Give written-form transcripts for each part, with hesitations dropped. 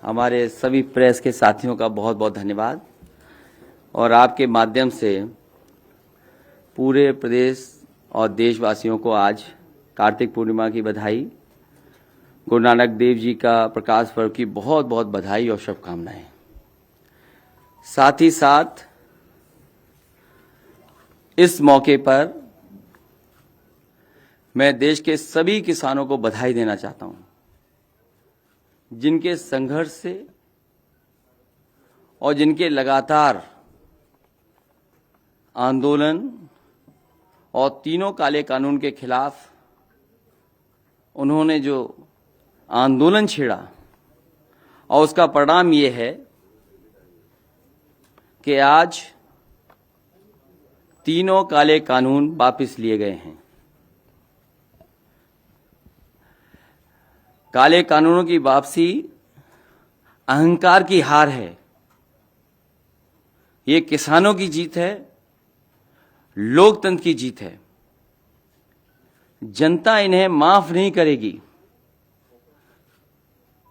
हमारे सभी प्रेस के साथियों का बहुत बहुत धन्यवाद और आपके माध्यम से पूरे प्रदेश और देशवासियों को आज कार्तिक पूर्णिमा की बधाई, गुरु नानक देव जी का प्रकाश पर्व की बहुत बहुत बधाई और शुभकामनाएं। साथ ही साथ इस मौके पर मैं देश के सभी किसानों को बधाई देना चाहता हूं, जिनके संघर्ष से और जिनके लगातार आंदोलन और तीनों काले कानून के खिलाफ उन्होंने जो आंदोलन छेड़ा और उसका परिणाम ये है कि आज तीनों काले कानून वापस लिए गए हैं। काले कानूनों की वापसी अहंकार की हार है। ये किसानों की जीत है, लोकतंत्र की जीत है। जनता इन्हें माफ नहीं करेगी।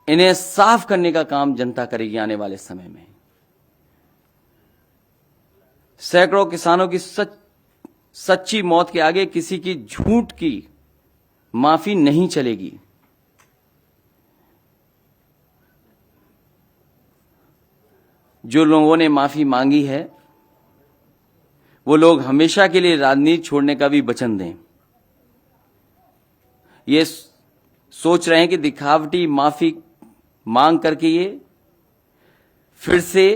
इन्हें साफ करने का काम जनता करेगी आने वाले समय में। सैकड़ों किसानों की सच्ची मौत के आगे किसी की झूठ की माफी नहीं चलेगी। जो लोगों ने माफी मांगी है वो लोग हमेशा के लिए राजनीति छोड़ने का भी वचन दें। ये सोच रहे हैं कि दिखावटी माफी मांग करके ये फिर से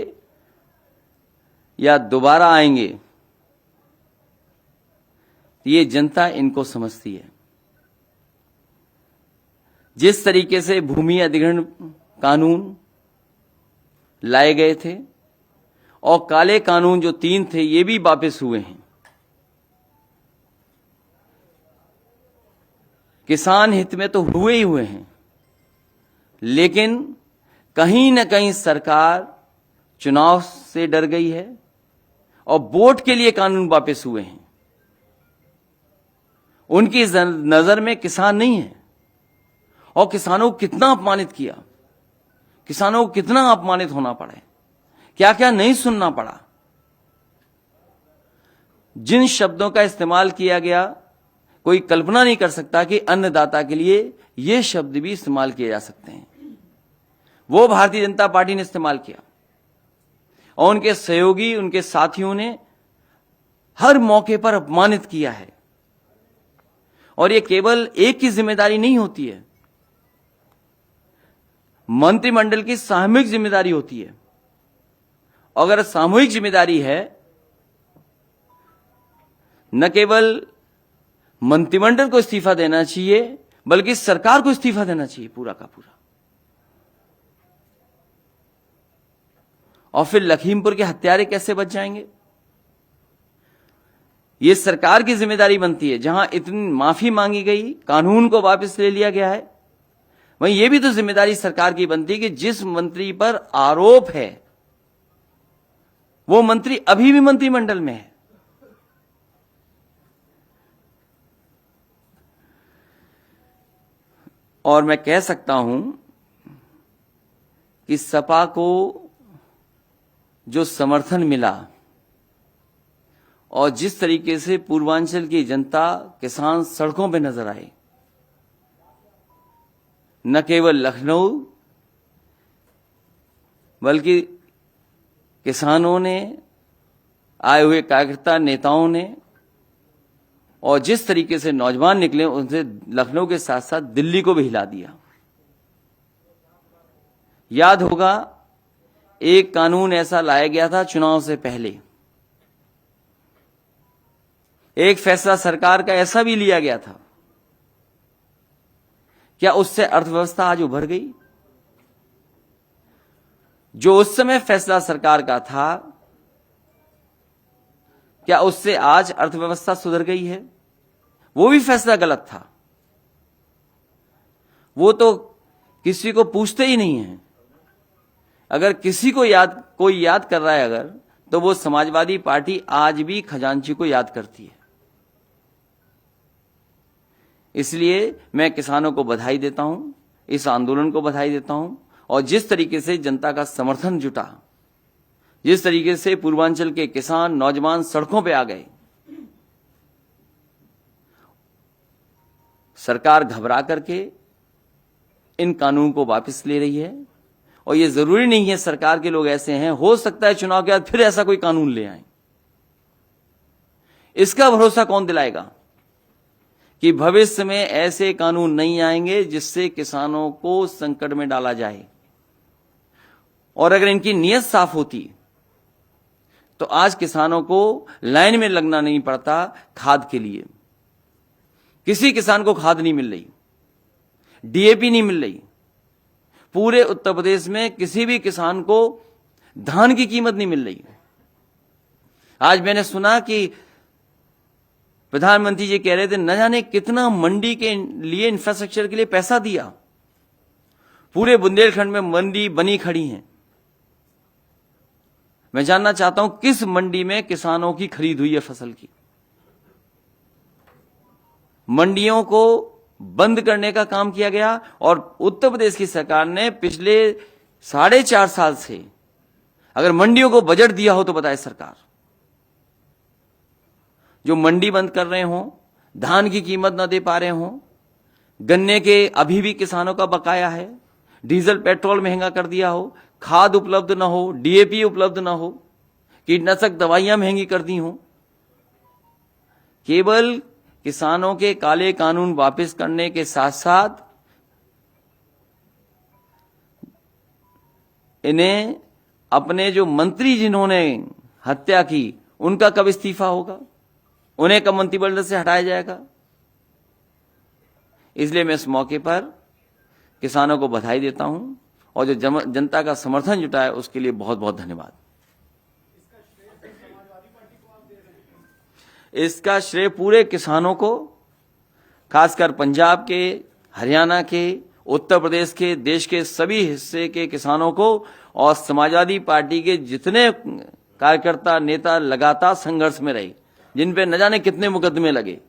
या दोबारा आएंगे, ये जनता इनको समझती है। जिस तरीके से भूमि अधिग्रहण कानून लाए गए थे और काले कानून जो 3 थे ये भी वापस हुए हैं। किसान हित में तो हुए ही हुए हैं, लेकिन कहीं न कहीं सरकार चुनाव से डर गई है और वोट के लिए कानून वापस हुए हैं। उनकी नजर में किसान नहीं है और किसानों को कितना अपमानित किया, किसानों को कितना अपमानित होना पड़ा, क्या क्या नहीं सुनना पड़ा। जिन शब्दों का इस्तेमाल किया गया कोई कल्पना नहीं कर सकता कि अन्नदाता के लिए ये शब्द भी इस्तेमाल किए जा सकते हैं। वो भारतीय जनता पार्टी ने इस्तेमाल किया और उनके सहयोगी, उनके साथियों ने हर मौके पर अपमानित किया है। और ये केवल एक की जिम्मेदारी नहीं होती है, मंत्रिमंडल की सामूहिक जिम्मेदारी होती है। अगर सामूहिक जिम्मेदारी है, न केवल मंत्रिमंडल को इस्तीफा देना चाहिए बल्कि सरकार को इस्तीफा देना चाहिए पूरा का पूरा। और फिर लखीमपुर के हत्यारे कैसे बच जाएंगे? यह सरकार की जिम्मेदारी बनती है। जहां इतनी माफी मांगी गई, कानून को वापस ले लिया गया है, वहीं यह भी तो जिम्मेदारी सरकार की बनती है कि जिस मंत्री पर आरोप है वो मंत्री अभी भी मंत्रिमंडल में है। और मैं कह सकता हूं कि सपा को जो समर्थन मिला और जिस तरीके से पूर्वांचल की जनता, किसान सड़कों पे नजर आए, न केवल लखनऊ बल्कि किसानों ने, आए हुए कार्यकर्ता नेताओं ने, और जिस तरीके से नौजवान निकले उनसे लखनऊ के साथ साथ दिल्ली को भी हिला दिया। याद होगा एक कानून ऐसा लाया गया था चुनाव से पहले, एक फैसला सरकार का ऐसा भी लिया गया था। क्या उससे अर्थव्यवस्था आज उभर गई? जो उस समय फैसला सरकार का था, क्या उससे आज अर्थव्यवस्था सुधर गई है? वो भी फैसला गलत था। वो तो किसी को पूछते ही नहीं है। अगर किसी को कोई याद कर रहा है अगर, तो वो समाजवादी पार्टी आज भी खजांची को याद करती है। इसलिए मैं किसानों को बधाई देता हूं, इस आंदोलन को बधाई देता हूं और जिस तरीके से जनता का समर्थन जुटा, जिस तरीके से पूर्वांचल के किसान नौजवान सड़कों पे आ गए, सरकार घबरा करके इन कानून को वापस ले रही है। और ये जरूरी नहीं है सरकार के लोग ऐसे हैं, हो सकता है चुनाव के बाद फिर ऐसा कोई कानून ले आए। इसका भरोसा कौन दिलाएगा कि भविष्य में ऐसे कानून नहीं आएंगे जिससे किसानों को संकट में डाला जाए। और अगर इनकी नीयत साफ होती तो आज किसानों को लाइन में लगना नहीं पड़ता खाद के लिए। किसी किसान को खाद नहीं मिल रही, डीएपी नहीं मिल रही, पूरे उत्तर प्रदेश में किसी भी किसान को धान की कीमत नहीं मिल रही। आज मैंने सुना कि प्रधानमंत्री जी कह रहे थे न जाने कितना मंडी के लिए इंफ्रास्ट्रक्चर के लिए पैसा दिया। पूरे बुंदेलखंड में मंडी बनी खड़ी हैं। मैं जानना चाहता हूं किस मंडी में किसानों की खरीद हुई है फसल की। मंडियों को बंद करने का काम किया गया और उत्तर प्रदेश की सरकार ने पिछले 4.5 साल से अगर मंडियों को बजट दिया हो तो बताए सरकार। जो मंडी बंद कर रहे हो, धान की कीमत ना दे पा रहे हो, गन्ने के अभी भी किसानों का बकाया है, डीजल पेट्रोल महंगा कर दिया हो, खाद उपलब्ध ना हो, डीएपी उपलब्ध ना हो, कीटनाशक दवाइयां महंगी कर दी हो, केवल किसानों के काले कानून वापस करने के साथ साथ इन्हें अपने जो मंत्री जिन्होंने हत्या की उनका कब इस्तीफा होगा, उन्हें कब मंत्रिमंडल से हटाया जाएगा। इसलिए मैं इस मौके पर किसानों को बधाई देता हूं और जो जनता का समर्थन जुटा है उसके लिए बहुत बहुत धन्यवाद। इसका श्रेय पूरे किसानों को, खासकर पंजाब के, हरियाणा के, उत्तर प्रदेश के, देश के सभी हिस्से के किसानों को और समाजवादी पार्टी के जितने कार्यकर्ता नेता लगातार संघर्ष में रहे, जिन पे न जाने कितने मुकदमे लगे।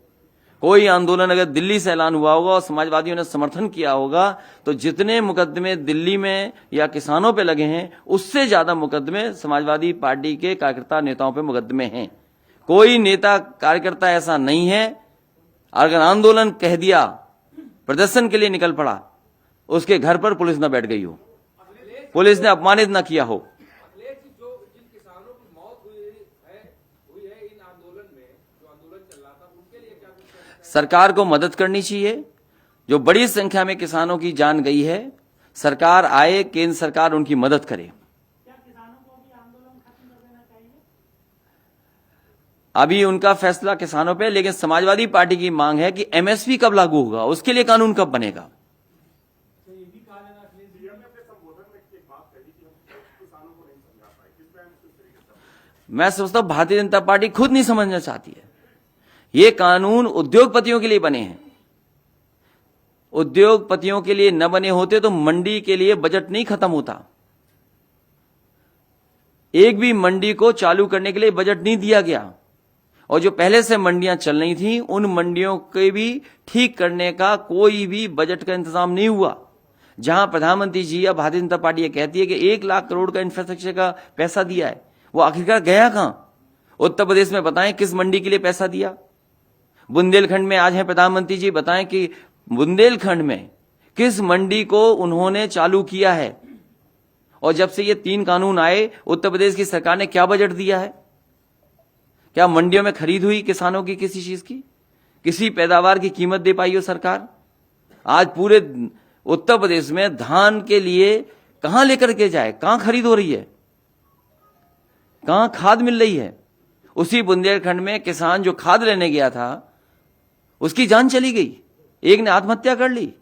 कोई आंदोलन अगर दिल्ली से ऐलान हुआ होगा और समाजवादियों ने समर्थन किया होगा तो जितने मुकदमे दिल्ली में या किसानों पे लगे हैं उससे ज्यादा मुकदमे समाजवादी पार्टी के कार्यकर्ता नेताओं पे मुकदमे हैं। कोई नेता कार्यकर्ता ऐसा नहीं है अगर आंदोलन कह दिया, प्रदर्शन के लिए निकल पड़ा, उसके घर पर पुलिस न बैठ गई हो, पुलिस ने अपमानित न किया हो। सरकार को मदद करनी चाहिए। जो बड़ी संख्या में किसानों की जान गई है, सरकार आए, केंद्र सरकार उनकी मदद करे। क्या किसानों को भी आंदोलन खत्म कर देना चाहिए? अभी उनका फैसला किसानों पे, लेकिन समाजवादी पार्टी की मांग है कि एमएसपी कब लागू होगा, उसके लिए कानून कब बनेगा। मैं समझता हूं भारतीय जनता पार्टी खुद नहीं समझना चाहती है। ये कानून उद्योगपतियों के लिए बने हैं। उद्योगपतियों के लिए न बने होते तो मंडी के लिए बजट नहीं खत्म होता। एक भी मंडी को चालू करने के लिए बजट नहीं दिया गया और जो पहले से मंडियां चल रही थी उन मंडियों के भी ठीक करने का कोई भी बजट का इंतजाम नहीं हुआ। जहां प्रधानमंत्री जी या भारतीय जनता पार्टी ये कहती है कि 1 लाख करोड़ का इंफ्रास्ट्रक्चर का पैसा दिया है, वो आखिरकार गया कहां? उत्तर प्रदेश में बताएं किस मंडी के लिए पैसा दिया। बुंदेलखंड में आज है प्रधानमंत्री जी, बताएं कि बुंदेलखंड में किस मंडी को उन्होंने चालू किया है। और जब से ये 3 कानून आए उत्तर प्रदेश की सरकार ने क्या बजट दिया है? क्या मंडियों में खरीद हुई किसानों की किसी चीज की? किसी पैदावार की कीमत दे पाई हो सरकार? आज पूरे उत्तर प्रदेश में धान के लिए कहां लेकर के जाए, कहां खरीद हो रही है, कहां खाद मिल रही है? उसी बुंदेलखंड में किसान जो खाद लेने गया था उसकी जान चली गई, एक ने आत्महत्या कर ली।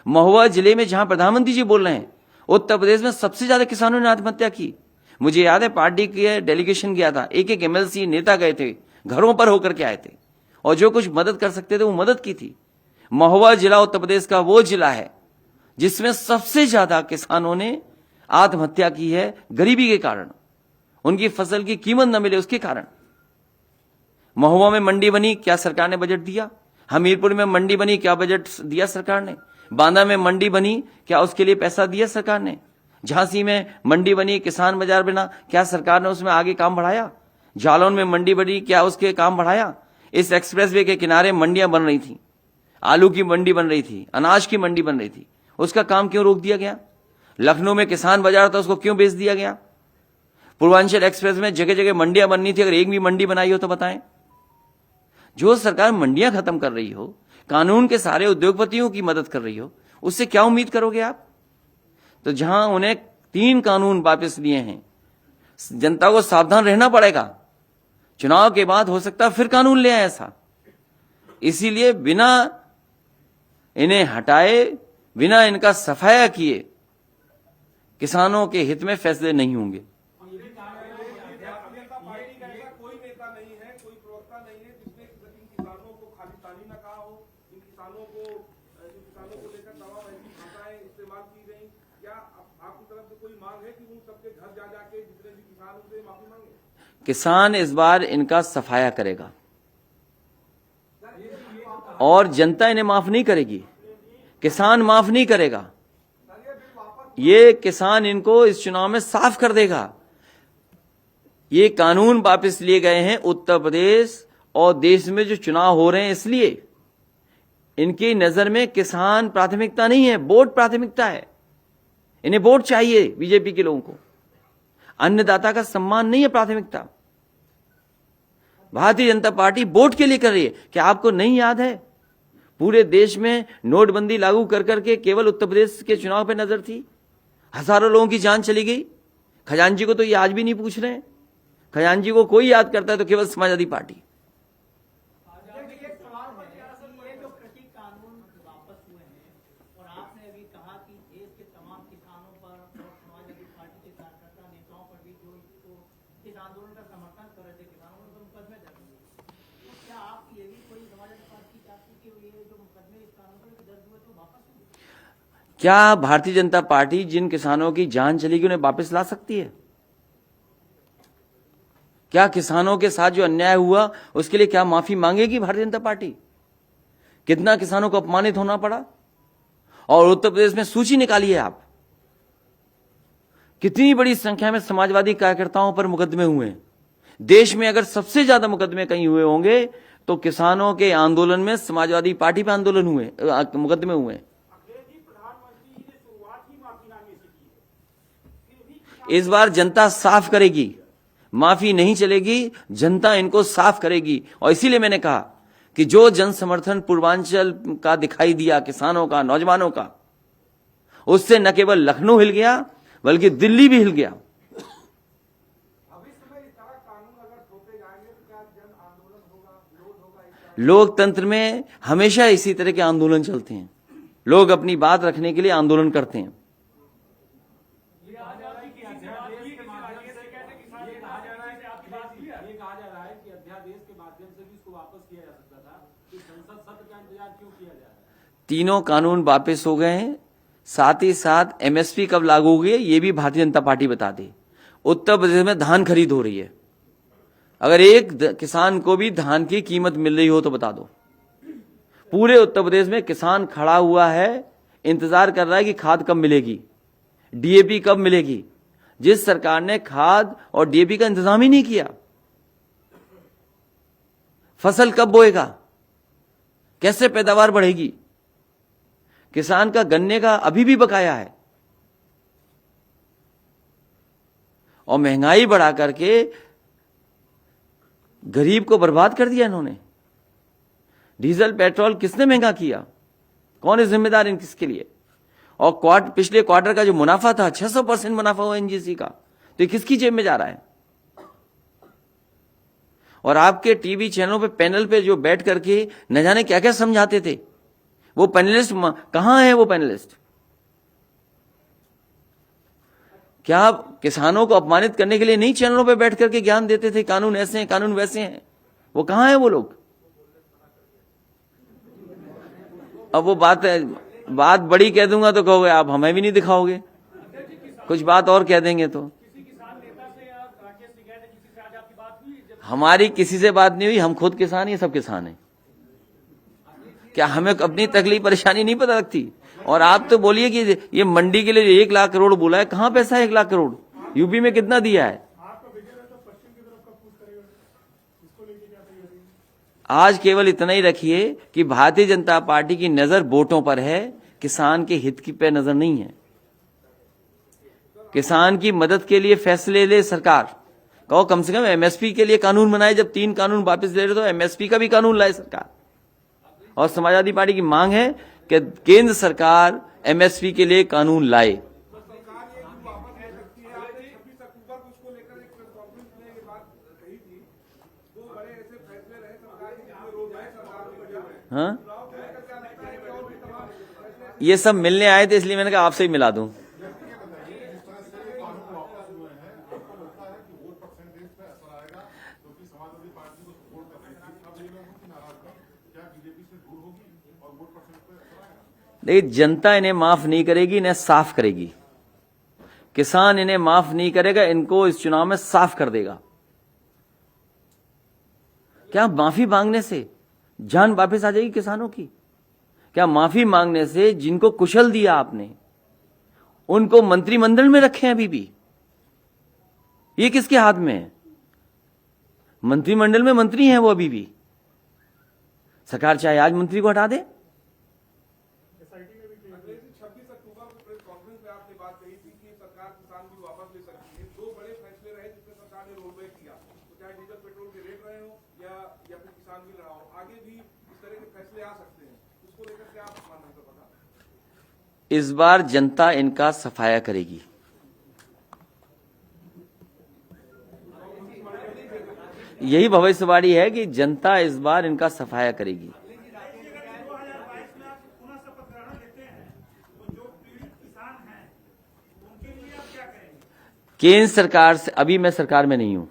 महुआ जिले में जहां प्रधानमंत्री जी बोल रहे हैं उत्तर प्रदेश में सबसे ज्यादा किसानों ने आत्महत्या की। मुझे याद है पार्टी के डेलीगेशन गया था, एक एमएलसी नेता गए थे, घरों पर होकर के आए थे और जो कुछ मदद कर सकते थे वो मदद की थी। महुआ जिला उत्तर प्रदेश का वो जिला है जिसमें सबसे ज्यादा किसानों ने आत्महत्या की है गरीबी के कारण, उनकी फसल की कीमत न मिले उसके कारण। महुआ में मंडी बनी, क्या सरकार ने बजट दिया? हमीरपुर में मंडी बनी, क्या बजट दिया सरकार ने? बांदा में मंडी बनी, क्या उसके लिए पैसा दिया सरकार ने? झांसी में मंडी बनी, किसान बाजार बना, क्या सरकार ने उसमें आगे काम बढ़ाया? जालौन में मंडी बनी, क्या उसके काम बढ़ाया? इस एक्सप्रेसवे के किनारे मंडियां बन रही थी, आलू की मंडी बन रही थी, अनाज की मंडी बन रही थी, उसका काम क्यों रोक दिया गया? लखनऊ में किसान बाजार था, उसको क्यों बेच दिया गया? पूर्वांचल एक्सप्रेस में जगह जगह मंडियां बननी थी, अगर एक भी मंडी बनाई हो तो बताएं। जो सरकार मंडियां खत्म कर रही हो, कानून के सारे उद्योगपतियों की मदद कर रही हो, उससे क्या उम्मीद करोगे आप? तो जहां उन्हें 3 कानून वापस लिए हैं, जनता को सावधान रहना पड़ेगा। चुनाव के बाद हो सकता है फिर कानून ले आए ऐसा। इसीलिए बिना इन्हें हटाए, बिना इनका सफाया किए, किसानों के हित में फैसले नहीं होंगे। कोई नेता नहीं है, कोई प्रवक्ता नहीं है जिसने इन किसानों को खाली ताली न कहा हो, इन किसानों को लेकर दवाबाजी भाषाएं इस्तेमाल की गई। क्या आपकी तरफ से कोई मांग है कि उन सबके घर जा जाके जितने भी किसान उनसे माफी मांगे? किसान इस बार इनका सफाया करेगा और जनता इन्हें माफ नहीं करेगी, किसान माफ नहीं करेगा। ये किसान इनको इस चुनाव में साफ कर देगा। ये कानून वापस लिए गए हैं उत्तर प्रदेश और देश में जो चुनाव हो रहे हैं, इसलिए इनकी नजर में किसान प्राथमिकता नहीं है, वोट प्राथमिकता है। इन्हें वोट चाहिए बीजेपी के लोगों को, अन्नदाता का सम्मान नहीं है प्राथमिकता। भारतीय जनता पार्टी वोट के लिए कर रही है। क्या आपको नहीं याद है पूरे देश में नोटबंदी लागू कर करके केवल उत्तर प्रदेश के चुनाव पे नजर थी, हजारों लोगों की जान चली गई। खजांची को तो ये आज भी नहीं पूछ रहे हैं। खजांची को कोई याद करता है तो केवल समाजवादी पार्टी। एक सवाल है कि ये जो कृषि कानून वापस हुए हैं और आपने अभी कहा कि देश के तमाम किसानों पर और समाजवादी पार्टी के कार्यकर्ता नेताओं पर भी जो इस आंदोलन का समर्थन कर रहे थे, किसानों ने तो मुकदमे दर्ज किए। तो क्या आप ये भी कोई समाजवादी पार्टी चाहती कि ये जो मुकदमे इस कानून पर दर्ज हुए तो वापस हुए? क्या भारतीय जनता पार्टी जिन किसानों की जान चली गई उन्हें वापस ला सकती है? क्या किसानों के साथ जो अन्याय हुआ उसके लिए क्या माफी मांगेगी भारतीय जनता पार्टी? कितना किसानों को अपमानित होना पड़ा। और उत्तर प्रदेश में सूची निकालिए आप, कितनी बड़ी संख्या में समाजवादी कार्यकर्ताओं पर मुकदमे हुए हैं। देश में अगर सबसे ज्यादा मुकदमे कहीं हुए होंगे तो किसानों के आंदोलन में समाजवादी पार्टी पे आंदोलन हुए, मुकदमे हुए। प्रधानमंत्री ने शुरुआत ही माफीनामे से की है। इस बार जनता साफ करेगी, माफी नहीं चलेगी, जनता इनको साफ करेगी। और इसीलिए मैंने कहा कि जो जन समर्थन पूर्वांचल का दिखाई दिया, किसानों का, नौजवानों का, उससे न केवल लखनऊ हिल गया बल्कि दिल्ली भी हिल गया। भविष्य में इस तरह कानून अगर थोपे जाएंगे तो क्या जन आंदोलन होगा, विरोध होगा? लोकतंत्र में हमेशा इसी तरह के आंदोलन चलते हैं। लोग अपनी बात रखने के लिए आंदोलन करते हैं। तीनों कानून वापस हो गए हैं। साथ ही साथ एमएसपी कब लागू होगी ये भी भारतीय जनता पार्टी बता दे। उत्तर प्रदेश में धान खरीद हो रही है, अगर एक किसान को भी धान की कीमत मिल रही हो तो बता दो। पूरे उत्तर प्रदेश में किसान खड़ा हुआ है, इंतजार कर रहा है कि खाद कब मिलेगी, डीएपी कब मिलेगी। जिस सरकार ने खाद और डीएपी का इंतजाम ही नहीं किया, फसल कब बोएगा, कैसे पैदावार बढ़ेगी। किसान का गन्ने का अभी भी बकाया है और महंगाई बढ़ा करके गरीब को बर्बाद कर दिया इन्होंने। डीजल पेट्रोल किसने महंगा किया, कौन है जिम्मेदार इन किसके लिए। और पिछले क्वार्टर का जो मुनाफा था 600% मुनाफा हुआ एनजीसी का, तो ये किसकी जेब में जा रहा है। और आपके टीवी चैनलों पे पैनल पे जो बैठ करके न जाने क्या क्या समझाते थे, वो पैनलिस्ट कहां है? वो पैनलिस्ट क्या किसानों को अपमानित करने के लिए नहीं चैनलों पे बैठ करके ज्ञान देते थे, कानून ऐसे हैं, कानून वैसे हैं? वो कहां है वो लोग? अब वो बात बड़ी कह दूंगा तो कहोगे आप हमें भी नहीं दिखाओगे, कुछ बात और कह देंगे तो। हमारी किसी से बात नहीं हुई, हम खुद किसान, ये सब किसान हैं। क्या हमें अपनी तकलीफ परेशानी नहीं पता लगती? और आप तो बोलिए कि ये मंडी के लिए 1 लाख करोड़ बोला है, कहां पैसा है 1 लाख करोड़? यूपी में कितना दिया है? आज केवल इतना ही रखिए कि भारतीय जनता पार्टी की नजर वोटों पर है, किसान के हित की पे नजर नहीं है। किसान की मदद के लिए फैसले ले सरकार, कहो कम से कम एमएसपी के लिए कानून बनाए। जब 3 कानून वापस ले रहे तो एमएसपी का भी कानून लाए सरकार। और समाजवादी पार्टी की मांग है कि केंद्र सरकार एमएसपी के लिए कानून लाए। सरकार ये क्यों वापस ले सकती है? आपने 26 अक्टूबर को उसको लेकर एक प्रेस कॉन्फ्रेंस में ये बात कही थी। 2 बड़े ऐसे फैसले रहे सरकार के जिसमें रोक है सरकार ने किया है। हाँ, चुनाव को लेकर क्या लगता है कि और भी तमाम फैसले ये सब मिलने आए थे, इसलिए मैंने कहा आपसे ही मिला दूं। देखिए, जनता इन्हें माफ नहीं करेगी, इन्हें साफ करेगी। किसान इन्हें माफ नहीं करेगा, इनको इस चुनाव में साफ कर देगा। क्या माफी मांगने से जान वापस आ जाएगी किसानों की? क्या माफी मांगने से जिनको कुशल दिया आपने, उनको मंत्रिमंडल में रखे हैं अभी भी? ये किसके हाथ में है? मंत्रिमंडल में मंत्री हैं वो अभी भी। सरकार चाहे आज मंत्री को हटा दे। 26 अक्टूबर को प्रेस कॉन्फ्रेंस में आपने बात कही थी कि सरकार किसान भी वापस ले सकती है। 2 बड़े फैसले रहे जिसमें सरकार ने रोल बैक किया, तो चाहे डीजल पेट्रोल के रेट रहे हो या फिर किसान बिल रहा हो, आगे भी इस तरह के फैसले आ सकते हैं। उसको लेकर क्या आप मानना है? पता इस बार जनता इनका सफाया करेगी। यही भविष्यवाणी है कि जनता इस बार इनका सफाया करेगी। केंद्र सरकार से, अभी मैं सरकार में नहीं हूं,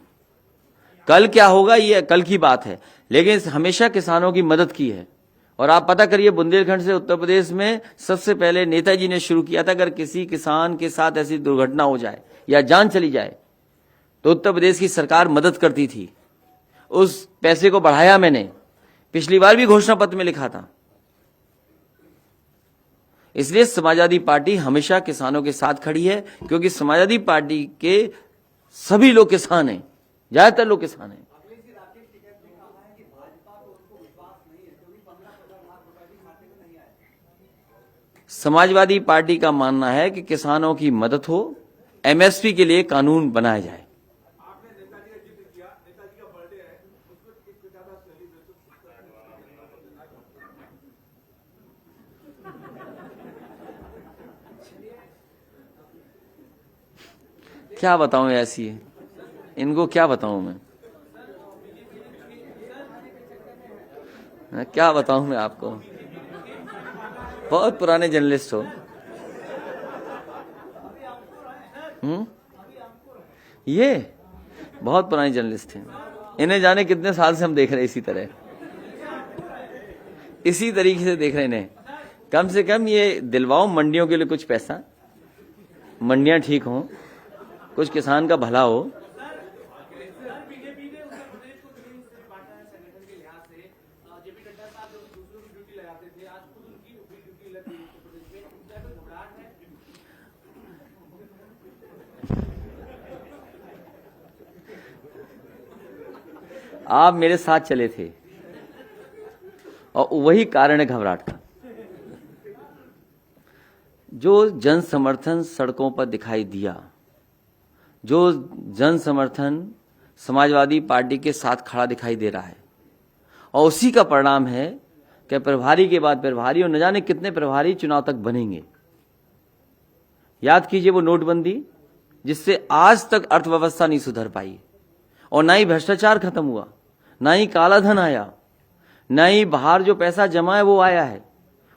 कल क्या होगा ये कल की बात है, लेकिन हमेशा किसानों की मदद की है। और आप पता करिए, बुंदेलखंड से उत्तर प्रदेश में सबसे पहले नेताजी ने शुरू किया था, अगर किसी किसान के साथ ऐसी दुर्घटना हो जाए या जान चली जाए तो उत्तर प्रदेश की सरकार मदद करती थी। उस पैसे को बढ़ाया मैंने, पिछली बार भी घोषणा पत्र में लिखा था। इसलिए समाजवादी पार्टी हमेशा किसानों के साथ खड़ी है, क्योंकि समाजवादी पार्टी के सभी लोग किसान हैं, ज्यादातर लोग किसान हैं। समाजवादी पार्टी का मानना है कि किसानों की मदद हो, एमएसपी के लिए कानून बनाया जाए। आपने नेताजी का जिक्र किया, नेताजी का बर्थडे है, उसको एक ज्यादा क्या बताऊं, ऐसी है, इनको क्या बताऊं मैं क्या बताऊं मैं आपको? बहुत पुराने जर्नलिस्ट हो। ये बहुत पुराने जर्नलिस्ट हैं। इन्हें जाने कितने साल से हम देख रहे हैं, इसी तरीके से देख रहे हैं इन्हें। कम से कम ये दिलवाओ मंडियों के लिए कुछ पैसा, मंडियां ठीक हों, कुछ किसान का भला हो। बीजेपी ने उत्तर प्रदेश को ग्रीन बांटा है संगठन के लिहाज से। जेपी नड्डा साहब जो दूसरों की ड्यूटी लगाते थे, आज खुद उनकी ड्यूटी लग गई उत्तर प्रदेश में। क्या कोई घबराहट है? आप मेरे साथ चले थे और वही कारण है घबराहट का। जो जन समर्थन सड़कों पर दिखाई दिया, जो जन समर्थन समाजवादी पार्टी के साथ खड़ा दिखाई दे रहा है, और उसी का परिणाम है कि प्रभारी के बाद प्रभारी, और न जाने कितने प्रभारी चुनाव तक बनेंगे। याद कीजिए वो नोटबंदी, जिससे आज तक अर्थव्यवस्था नहीं सुधर पाई, और ना ही भ्रष्टाचार खत्म हुआ, ना ही काला धन आया, ना ही बाहर जो पैसा जमा है वो आया है।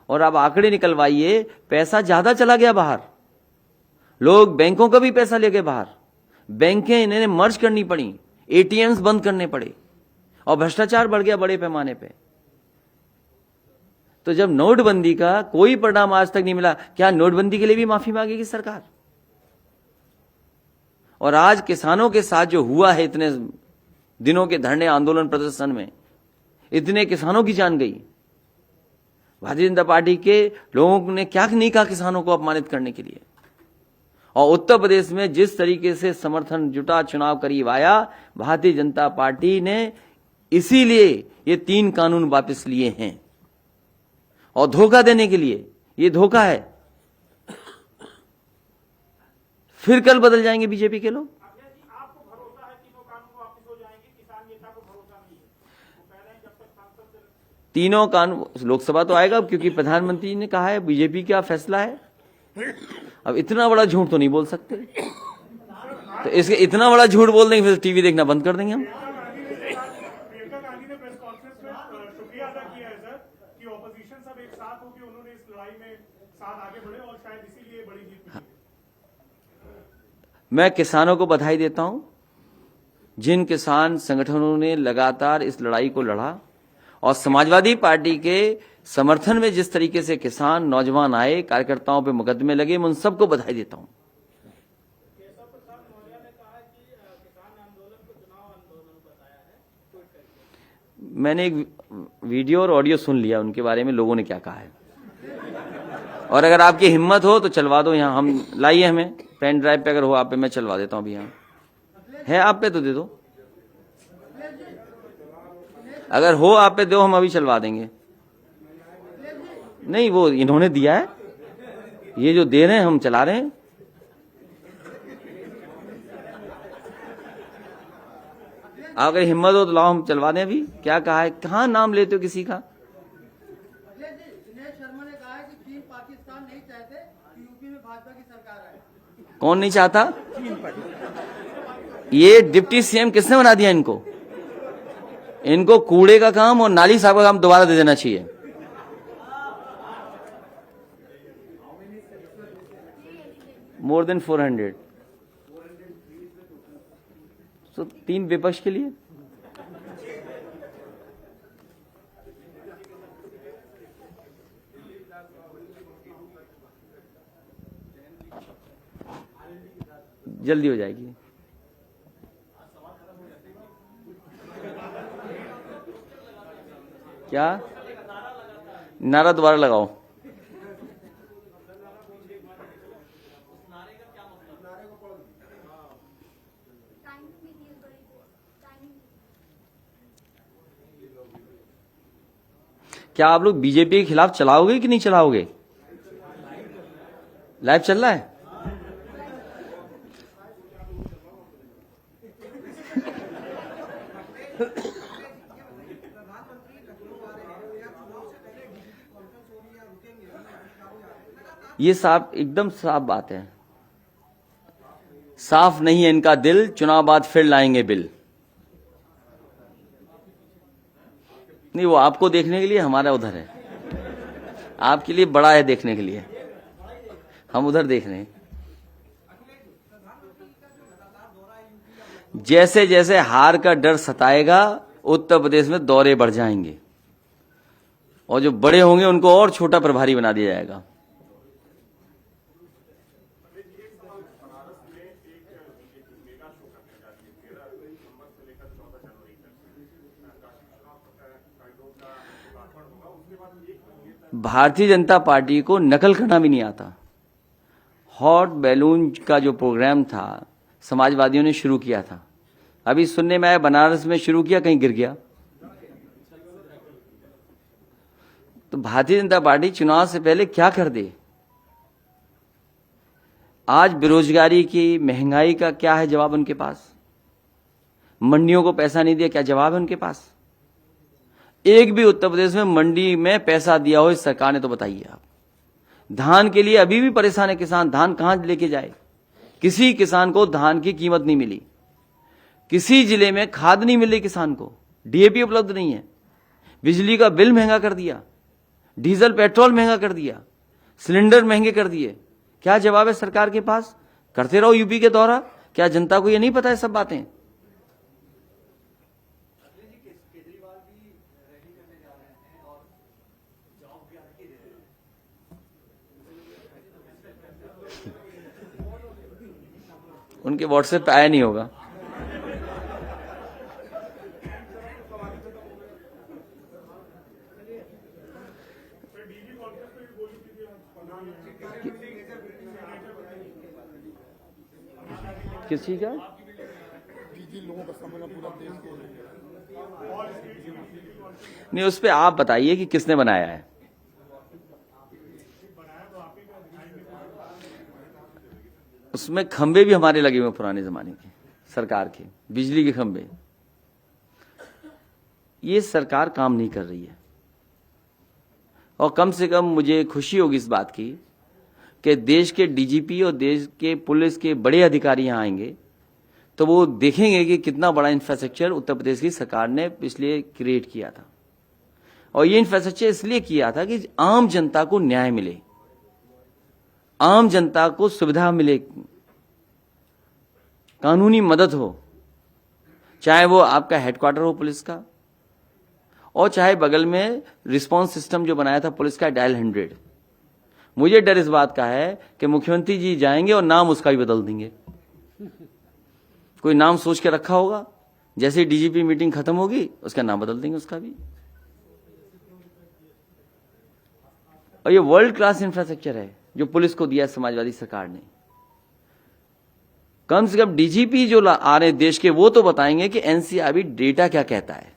और अब आंकड़े निकलवाइए, पैसा ज्यादा चला गया बाहर। लोग बैंकों का भी पैसा ले गए बाहर, बैंकें इन्हें मर्ज करनी पड़ी, एटीएम्स बंद करने पड़े, और भ्रष्टाचार बढ़ गया बड़े पैमाने पे। तो जब नोटबंदी का कोई परिणाम आज तक नहीं मिला, क्या नोटबंदी के लिए भी माफी मांगेगी सरकार? और आज किसानों के साथ जो हुआ है, इतने दिनों के धरने आंदोलन प्रदर्शन में इतने किसानों की जान गई, भारतीय जनता पार्टी के लोगों ने क्या नहीं कहा किसानों को अपमानित करने के लिए। और उत्तर प्रदेश में जिस तरीके से समर्थन जुटा, चुनाव करीब आया, भारतीय जनता पार्टी ने इसीलिए ये 3 कानून वापस लिए हैं। और धोखा देने के लिए, ये धोखा है। फिर कल बदल जाएंगे बीजेपी के लोग। आपको भरोसा है तीनों कानून वापस हो जाएंगे, किसान नेता को भरोसा नहीं है? तो कह रहे हैं जब तक सांसद तीनों कानून, लोकसभा तो आएगा क्योंकि प्रधानमंत्री ने कहा है, बीजेपी का फैसला है। अब इतना बड़ा झूठ तो नहीं बोल सकते, तो इसके इतना बड़ा झूठ बोल देंगे फिर टीवी देखना बंद कर देंगे हम। प्रियंका गांधी ने प्रेस कॉन्फ्रेंस में शुक्रिया अदा किया है सर कि ऑपोजिशन सब एक साथ होकर उन्होंने इस लड़ाई में साथ आगे बढ़े और शायद इसीलिए बड़ी जीत मिली। मैं किसानों को बधाई देता हूं, जिन किसान संगठनों ने लगातार इस लड़ाई को लड़ा और समाजवादी पार्टी के समर्थन में जिस तरीके से किसान नौजवान आए, कार्यकर्ताओं पे मुकदमे लगे, मैं उन सबको बधाई देता हूं। केशव प्रसाद मौर्य ने कहा है कि किसान आंदोलन को चुनाव आंदोलन बताया है, ट्वीट करके। मैंने एक वीडियो और ऑडियो सुन लिया उनके बारे में, लोगों ने क्या कहा है। और अगर आपकी हिम्मत हो तो चलवा दो, यहाँ हम लाइए, हमें पेन ड्राइव पे अगर हो आप पे, मैं चलवा देता हूँ अभी। यहाँ है आप पे तो दे दो, अगर हो आप पे दो, हम अभी चलवा देंगे। नहीं, वो इन्होंने दिया है, ये जो दे रहे हैं हम चला रहे हैं। अगर हिम्मत हो तो लाओ, हम चलवा दें अभी। क्या कहा है, कहाँ नाम लेते हो किसी का? दिनेश शर्मा ने कहा है कि चीन पाकिस्तान नहीं चाहते कि यूपी में भाजपा की सरकार आए। कौन नहीं चाहता? ये डिप्टी सीएम किसने बना दिया इनको? इनको कूड़े का काम और नाली साहब का काम दोबारा दे देना चाहिए। More than 400। तो 3 विपक्ष के लिए। जल्दी हो जाएगी। क्या नारा दोबारा लगाओ? क्या आप लोग बीजेपी के खिलाफ चलाओगे कि नहीं चलाओगे? लाइव चल रहा है। ये साफ, एकदम साफ बात है। साफ नहीं है इनका दिल, चुनाव बाद फिर लाएंगे बिल। नहीं, वो आपको देखने के लिए, हमारा उधर है। आपके लिए बड़ा है देखने के लिए, हम उधर देख रहे हैं। जैसे जैसे हार का डर सताएगा, उत्तर प्रदेश में दौरे बढ़ जाएंगे और जो बड़े होंगे उनको और छोटा प्रभारी बना दिया जाएगा। भारतीय जनता पार्टी को नकल करना भी नहीं आता। हॉट बैलून का जो प्रोग्राम था समाजवादियों ने शुरू किया था, अभी सुनने में आया बनारस में शुरू किया, कहीं गिर गया। तो भारतीय जनता पार्टी चुनाव से पहले क्या कर दे? आज बेरोजगारी की, महंगाई का क्या है जवाब उनके पास? मंडियों को पैसा नहीं दिया, क्या जवाब है उनके पास? एक भी उत्तर प्रदेश में मंडी में पैसा दिया हो इस सरकार ने तो बताइए आप। धान के लिए अभी भी परेशान है किसान, धान कहां लेके जाए? किसी किसान को धान की कीमत नहीं मिली, किसी जिले में खाद नहीं मिली किसान को, डीएपी उपलब्ध नहीं है, बिजली का बिल महंगा कर दिया, डीजल पेट्रोल महंगा कर दिया, सिलेंडर महंगे कर दिए। क्या जवाब है सरकार के पास? करते रहो यूपी के दौरा। क्या जनता को ये नहीं पता है सब बातें? उनके व्हाट्सएप पे आया नहीं होगा। किस चीज का? नहीं, उस पे आप बताइए कि किसने बनाया है। उसमें खंबे भी हमारे लगे हुए पुराने जमाने के, सरकार के बिजली के खंबे। ये सरकार काम नहीं कर रही है, और कम से कम मुझे खुशी होगी इस बात की कि देश के डीजीपी और देश के पुलिस के बड़े अधिकारी यहां आएंगे तो वो देखेंगे कि कितना बड़ा इंफ्रास्ट्रक्चर उत्तर प्रदेश की सरकार ने पिछले क्रिएट किया था। और ये इंफ्रास्ट्रक्चर इसलिए किया था कि आम जनता को न्याय मिले, आम जनता को सुविधा मिले, कानूनी मदद हो, चाहे वो आपका हेडक्वार्टर हो पुलिस का, और चाहे बगल में रिस्पांस सिस्टम जो बनाया था पुलिस का डायल 100। मुझे डर इस बात का है कि मुख्यमंत्री जी जाएंगे और नाम उसका भी बदल देंगे। कोई नाम सोच के रखा होगा, जैसे डीजीपी मीटिंग खत्म होगी उसका नाम बदल देंगे उसका भी। और ये वर्ल्ड क्लास इंफ्रास्ट्रक्चर है जो पुलिस को दिया समाजवादी सरकार ने। कम से कम डीजीपी जो आ रहे देश के वो तो बताएंगे कि एनसीआरबी डेटा क्या कहता है,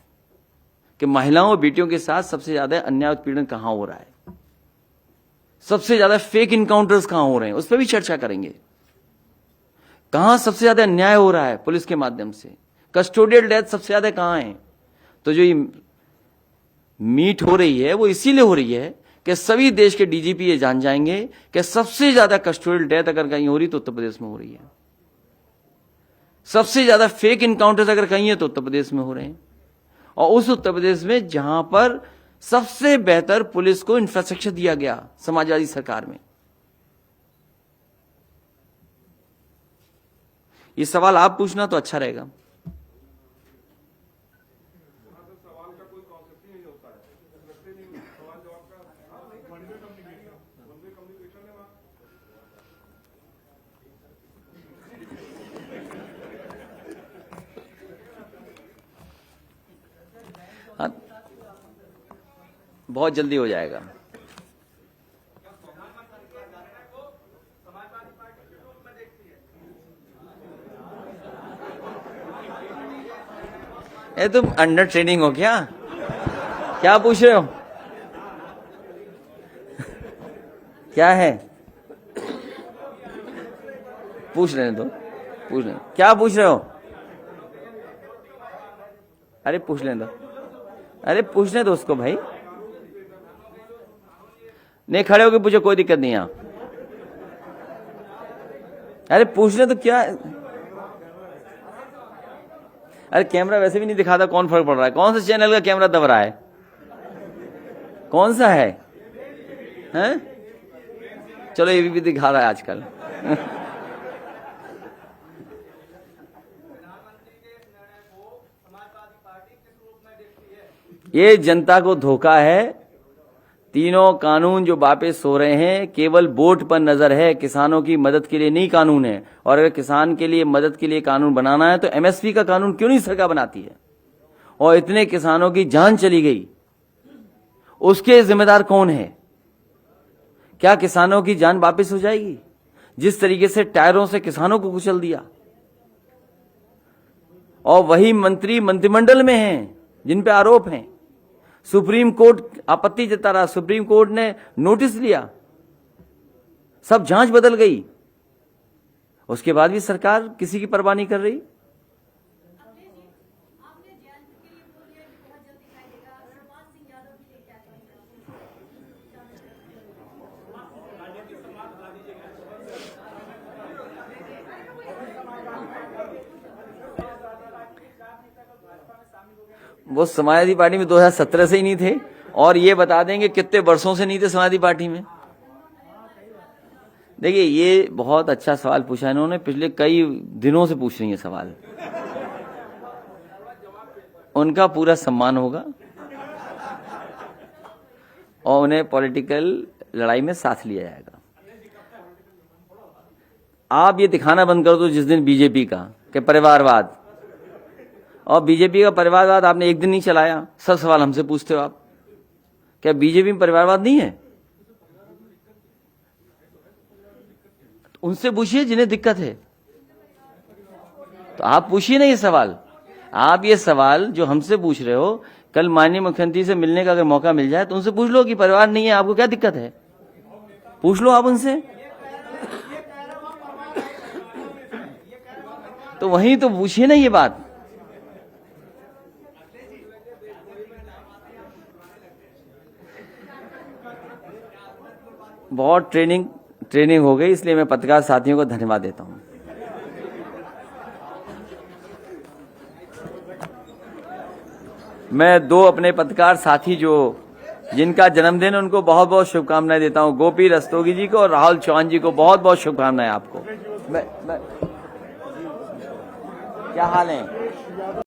कि महिलाओं और बेटियों के साथ सबसे ज्यादा अन्याय उत्पीड़न कहां हो रहा है, सबसे ज्यादा फेक इनकाउंटर्स कहां हो रहे हैं, उस पर भी चर्चा करेंगे। कहां सबसे ज्यादा अन्याय हो रहा है पुलिस के माध्यम से, कस्टोडियल डेथ सबसे ज्यादा कहां है। तो जो ये मीट हो रही है वो इसीलिए हो रही है कि सभी देश के डीजीपी ये जान जाएंगे कि सबसे ज्यादा कस्टोडियल डेथ अगर कहीं हो रही तो उत्तर प्रदेश में हो रही है, सबसे ज्यादा फेक इनकाउंटर्स अगर कहीं है तो उत्तर प्रदेश में हो रहे हैं, और उस उत्तर प्रदेश में जहां पर सबसे बेहतर पुलिस को इंफ्रास्ट्रक्चर दिया गया समाजवादी सरकार में। ये सवाल आप पूछना तो अच्छा रहेगा। सवाल का कोई कॉन्सेप्ट ही नहीं होता है, रखते नहीं सवाल जवाब का वन वे कम्युनिकेशन है वहां। बहुत जल्दी हो जाएगा। ये तुम अंडर ट्रेनिंग हो क्या? क्या पूछ रहे हो? क्या है? पूछ लेने दो, पूछ लेने। क्या पूछ रहे हो? अरे पूछ लेने दो, अरे पूछने दो उसको भाई। नहीं, खड़े होके पूछो, कोई दिक्कत नहीं है। अरे पूछने तो क्या। अरे कैमरा वैसे भी नहीं दिखाता, कौन फर्क पड़ रहा है? कौन सा चैनल का कैमरा दब रहा है? कौन सा है? हैं? चलो ये भी दिखा रहा है आजकल। ये जनता को धोखा है। तीनों कानून जो वापस हो रहे हैं केवल वोट पर नजर है, किसानों की मदद के लिए नहीं कानून है। और अगर किसान के लिए मदद के लिए कानून बनाना है तो एमएसपी का कानून क्यों नहीं सरकार बनाती है? और इतने किसानों की जान चली गई, उसके जिम्मेदार कौन है? क्या किसानों की जान वापस हो जाएगी? जिस तरीके से टायरों से किसानों को कुचल दिया, और वही मंत्री मंत्रिमंडल में हैं जिन पे आरोप हैं। सुप्रीम कोर्ट आपत्ति जता रहा, सुप्रीम कोर्ट ने नोटिस लिया, सब जांच बदल गई, उसके बाद भी सरकार किसी की परवाह नहीं कर रही। वो समाजवादी पार्टी में 2017 से ही नहीं थे, और ये बता देंगे कितने वर्षों से नहीं थे समाजवादी पार्टी में। देखिए, ये बहुत अच्छा सवाल पूछा इन्होंने, पिछले कई दिनों से पूछ रही है सवाल। उनका पूरा सम्मान होगा और उन्हें पॉलिटिकल लड़ाई में साथ लिया जाएगा। आप ये दिखाना बंद कर दो जिस दिन बीजेपी का कि परिवारवाद, और बीजेपी का परिवारवाद आपने एक दिन नहीं चलाया, सब सवाल हमसे पूछते हो आप। क्या बीजेपी में परिवारवाद नहीं है? उनसे पूछिए जिन्हें दिक्कत है। तो आप पूछिए ना ये सवाल। आप ये सवाल जो हमसे पूछ रहे हो, कल माननीय मुख्यमंत्री से मिलने का अगर मौका मिल जाए तो उनसे पूछ लो कि परिवार नहीं है, आपको क्या दिक्कत है, पूछ लो आप उनसे। तो वहीं तो पूछिए ना ये बात। बहुत ट्रेनिंग हो गई, इसलिए मैं पत्रकार साथियों को धन्यवाद देता हूं। मैं दो अपने पत्रकार साथी जो जिनका जन्मदिन, उनको बहुत बहुत शुभकामनाएं देता हूं। गोपी रस्तोगी जी को और राहुल चौहान जी को बहुत बहुत शुभकामनाएं आपको। मैं क्या हाल है?